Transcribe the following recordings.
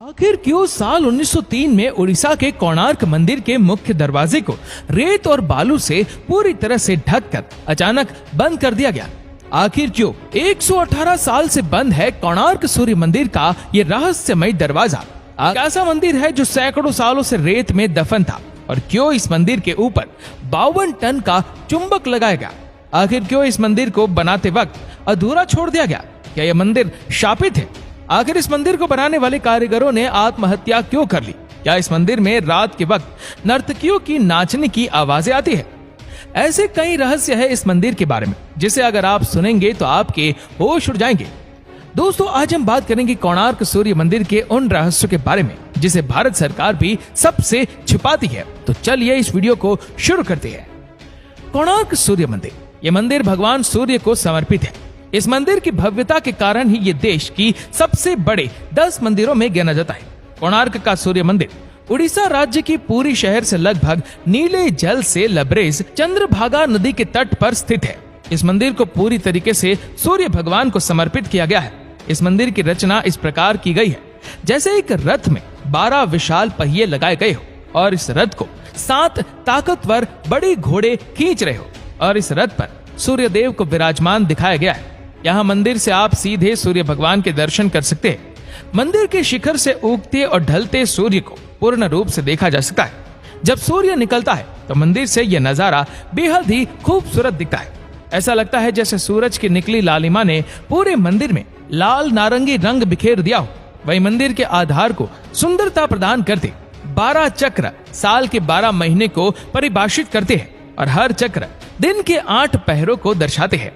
आखिर क्यों साल 1903 में उड़ीसा के कोणार्क मंदिर के मुख्य दरवाजे को रेत और बालू से पूरी तरह से ढककर अचानक बंद कर दिया गया? आखिर क्यों 118 साल से बंद है कोणार्क सूर्य मंदिर का ये रहस्यमय दरवाजा? ऐसा मंदिर है जो सैकड़ों सालों से रेत में दफन था, और क्यों इस मंदिर के ऊपर 52 टन का चुंबक लगाया गया? आखिर क्यों इस मंदिर को बनाते वक्त अधूरा छोड़ दिया गया? क्या यह मंदिर शापित है? आखिर इस मंदिर को बनाने वाले कारीगरों ने आत्महत्या क्यों कर ली? क्या इस मंदिर में रात के वक्त नर्तकियों की नाचने की आवाजें आती है? ऐसे कई रहस्य है इस मंदिर के बारे में, जिसे अगर आप सुनेंगे तो आपके होश उड़ जाएंगे। दोस्तों, आज हम बात करेंगे कोणार्क सूर्य मंदिर के उन रहस्यों के बारे में जिसे भारत सरकार भी सबसे छिपाती है। तो चलिए इस वीडियो को शुरू करते हैं। कोणार्क सूर्य मंदिर, ये मंदिर भगवान सूर्य को समर्पित है। इस मंदिर की भव्यता के कारण ही ये देश की सबसे बड़े 10 मंदिरों में गिना जाता है। कोणार्क का सूर्य मंदिर उड़ीसा राज्य की पुरी शहर से लगभग नीले जल से लबरेज चंद्रभागा नदी के तट पर स्थित है। इस मंदिर को पूरी तरीके से सूर्य भगवान को समर्पित किया गया है। इस मंदिर की रचना इस प्रकार की गई है जैसे एक रथ में 12 विशाल पहिए लगाए गए हो और इस रथ को 7 ताकतवर बड़े घोड़े खींच रहे हो, और इस रथ पर सूर्य देव को विराजमान दिखाया गया है। यहाँ मंदिर से आप सीधे सूर्य भगवान के दर्शन कर सकते हैं। मंदिर के शिखर से उगते और ढलते सूर्य को पूर्ण रूप से देखा जा सकता है। जब सूर्य निकलता है तो मंदिर से यह नजारा बेहद ही खूबसूरत दिखता है। ऐसा लगता है जैसे सूरज की निकली लालिमा ने पूरे मंदिर में लाल नारंगी रंग बिखेर दिया हो। वही मंदिर के आधार को सुंदरता प्रदान करते 12 चक्र साल के 12 महीने को परिभाषित करते हैं, और हर चक्र दिन के 8 पहरों को दर्शाते हैं।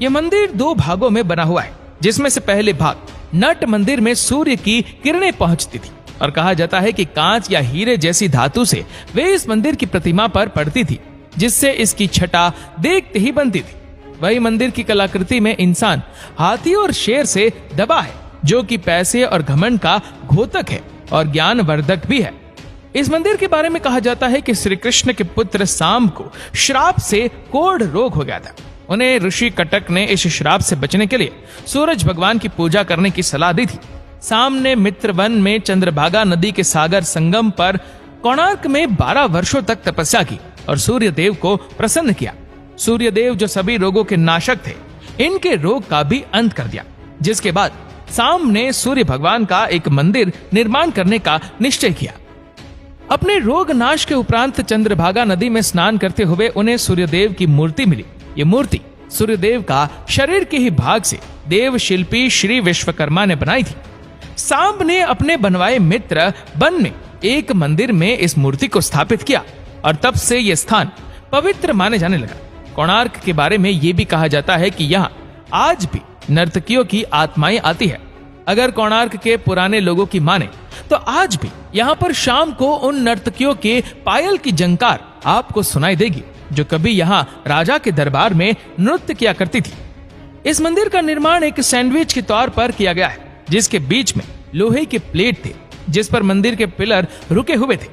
यह मंदिर 2 भागों में बना हुआ है, जिसमें से पहले भाग नट मंदिर में सूर्य की किरणें पहुंचती थी, और कहा जाता है कि कांच या हीरे जैसी धातु से वे इस मंदिर की प्रतिमा पर पड़ती थी, जिससे इसकी छटा देखते ही बनती थी। वही मंदिर की कलाकृति में इंसान हाथी और शेर से दबा है, जो कि पैसे और घमंड का घोतक है और ज्ञान वर्धक भी है। इस मंदिर के बारे में कहा जाता है कि श्री कृष्ण के पुत्र सांब को श्राप से कोढ़ रोग हो गया था। उन्हें ऋषि कटक ने इस श्राप से बचने के लिए सूरज भगवान की पूजा करने की सलाह दी थी। सांब ने मित्रवन में चंद्रभागा नदी के सागर संगम पर कोणार्क में 12 वर्षों तक तपस्या की और सूर्य देव को प्रसन्न किया। सूर्य देव जो सभी रोगों के नाशक थे, इनके रोग का भी अंत कर दिया, जिसके बाद सांब ने सूर्य भगवान का एक मंदिर निर्माण करने का निश्चय किया। अपने रोग नाश के उपरांत चंद्रभागा नदी में स्नान करते हुए उन्हें सूर्यदेव की मूर्ति मिली। ये मूर्ति सूर्यदेव का शरीर के ही भाग से देव शिल्पी श्री विश्वकर्मा ने बनाई थी। सांब ने अपने बनवाए मित्र वन में एक मंदिर में इस मूर्ति को स्थापित किया, और तब से यह स्थान पवित्र माने जाने लगा। कोणार्क के बारे में ये भी कहा जाता है कि यहाँ आज भी नर्तकियों की आत्माएं आती है। अगर कोणार्क के पुराने लोगों की माने तो आज भी यहाँ पर शाम को उन नर्तकियों के पायल की झंकार आपको सुनाई देगी, जो कभी यहाँ राजा के दरबार में नृत्य किया करती थी। इस मंदिर का निर्माण एक सैंडविच के तौर पर किया गया है, जिसके बीच में लोहे के प्लेट थे, जिस पर मंदिर के पिलर रुके हुए थे।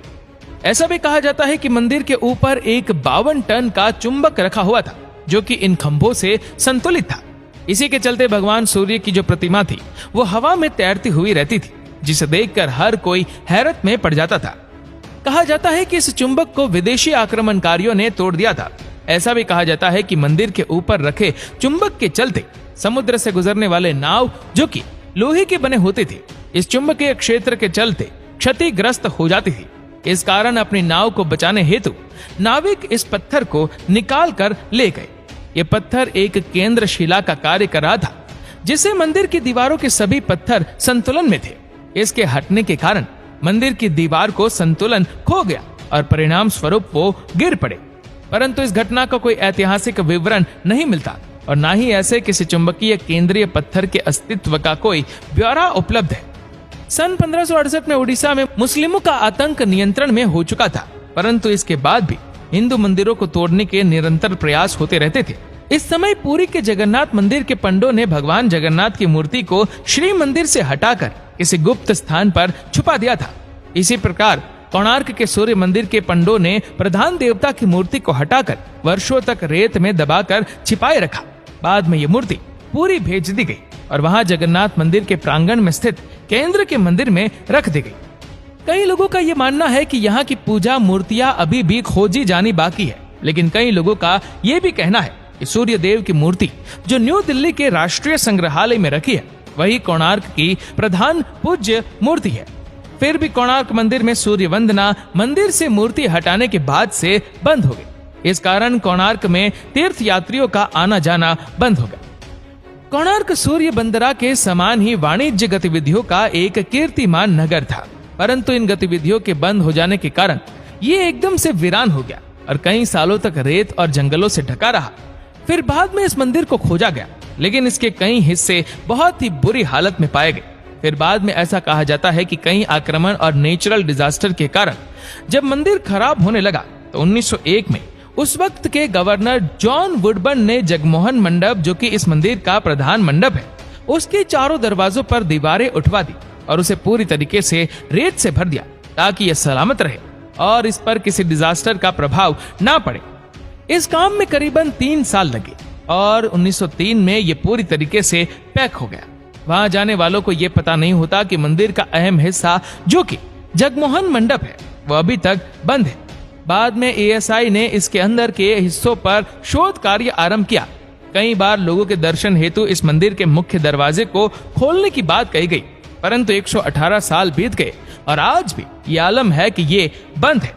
ऐसा भी कहा जाता है कि मंदिर के ऊपर एक 52 टन का चुंबक रखा हुआ था, जो कि इन खंभों से संतुलित था। इसी के चलते भगवान सूर्य की जो प्रतिमा थी वो हवा में तैरती हुई रहती थी, जिसे देखकर हर कोई हैरत में पड़ जाता था। कहा जाता है कि इस चुंबक को विदेशी आक्रमणकारियों ने तोड़ दिया था। ऐसा भी कहा जाता है कि मंदिर के ऊपर रखे चुंबक के चलते समुद्र से गुजरने वाले नाव, जो कि लोहे के बने होते थे, इस चुंबकीय क्षेत्र के चलते क्षतिग्रस्त हो जाती थी। इस कारण अपनी नाव को बचाने हेतु नाविक इस पत्थर को निकाल कर ले गए। ये पत्थर एक केंद्र शिला का कार्य कर रहा था, जिससे मंदिर की दीवारों के सभी पत्थर संतुलन में थे। इसके हटने के कारण मंदिर की दीवार को संतुलन खो गया और परिणाम स्वरूप वो गिर पड़े। परंतु इस घटना का कोई ऐतिहासिक विवरण नहीं मिलता, और न ही ऐसे किसी चुंबकीय केंद्रीय पत्थर के अस्तित्व का कोई ब्यौरा उपलब्ध है। सन 1568 में उड़ीसा में मुस्लिमों का आतंक नियंत्रण में हो चुका था, परंतु इसके बाद भी हिंदू मंदिरों को तोड़ने के निरंतर प्रयास होते रहते थे। इस समय पुरी के जगन्नाथ मंदिर के पंडों ने भगवान जगन्नाथ की मूर्ति को श्री मंदिर से हटाकर किसी गुप्त स्थान पर छुपा दिया था। इसी प्रकार कोणार्क के सूर्य मंदिर के पंडों ने प्रधान देवता की मूर्ति को हटाकर वर्षों तक रेत में दबाकर छिपाए रखा। बाद में ये मूर्ति पुरी भेज दी गई और वहां जगन्नाथ मंदिर के प्रांगण में स्थित केंद्र के मंदिर में रख दी गई। कई लोगों का ये मानना है कि यहाँ की पूजा मूर्तियां अभी भी खोजी जानी बाकी है, लेकिन कई लोगों का ये भी कहना है कि सूर्य देव की मूर्ति जो न्यू दिल्ली के राष्ट्रीय संग्रहालय में रखी है वही कोणार्क की प्रधान पूज्य मूर्ति है। फिर भी कोणार्क मंदिर में सूर्य वंदना मंदिर से मूर्ति हटाने के बाद से बंद हो गई। इस कारण कोणार्क में तीर्थ यात्रियों का आना जाना बंद हो गया। कोणार्क सूर्य बंदरा के समान ही वाणिज्य गतिविधियों का एक कीर्तिमान नगर था, परंतु इन गतिविधियों के बंद हो जाने के कारण ये एकदम से वीरान हो गया और कई सालों तक रेत और जंगलों से ढका रहा। फिर बाद में इस मंदिर को खोजा गया, लेकिन इसके कई हिस्से बहुत ही बुरी हालत में पाए गए। फिर बाद में ऐसा कहा जाता है कि कई आक्रमण और नेचुरल डिजास्टर के कारण जब मंदिर खराब होने लगा तो 1901 में उस वक्त के गवर्नर जॉन वुडबर्न ने जगमोहन मंडप, जो कि इस मंदिर का प्रधान मंडप है, उसके चारों दरवाजों पर दीवारें उठवा दी और उसे पूरी तरीके से रेत से भर दिया ताकि यह सलामत रहे और इस पर किसी डिजास्टर का प्रभाव ना पड़े। इस काम में करीबन 3 साल लगे और 1903 में यह पूरी तरीके से पैक हो गया। वहां जाने वालों को यह पता नहीं होता कि मंदिर का अहम हिस्सा जो कि जगमोहन मंडप है वह अभी तक बंद है। बाद में ASI ने इसके अंदर के हिस्सों पर शोध कार्य आरंभ किया। कई बार लोगों के दर्शन हेतु इस मंदिर के मुख्य दरवाजे को खोलने की बात कही गई, परंतु 118 साल बीत गए और आज भी ये आलम है कि ये बंद है।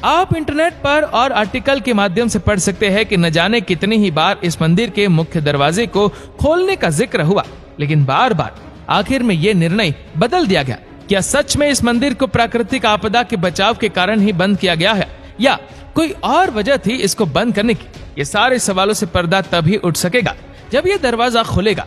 आप इंटरनेट पर और आर्टिकल के माध्यम से पढ़ सकते हैं कि न जाने कितनी ही बार इस मंदिर के मुख्य दरवाजे को खोलने का जिक्र हुआ, लेकिन बार बार आखिर में ये निर्णय बदल दिया गया। क्या सच में इस मंदिर को प्राकृतिक आपदा के बचाव के कारण ही बंद किया गया है या कोई और वजह थी इसको बंद करने की? ये सारे सवालों से पर्दा तभी उठ सकेगा जब ये दरवाजा खुलेगा।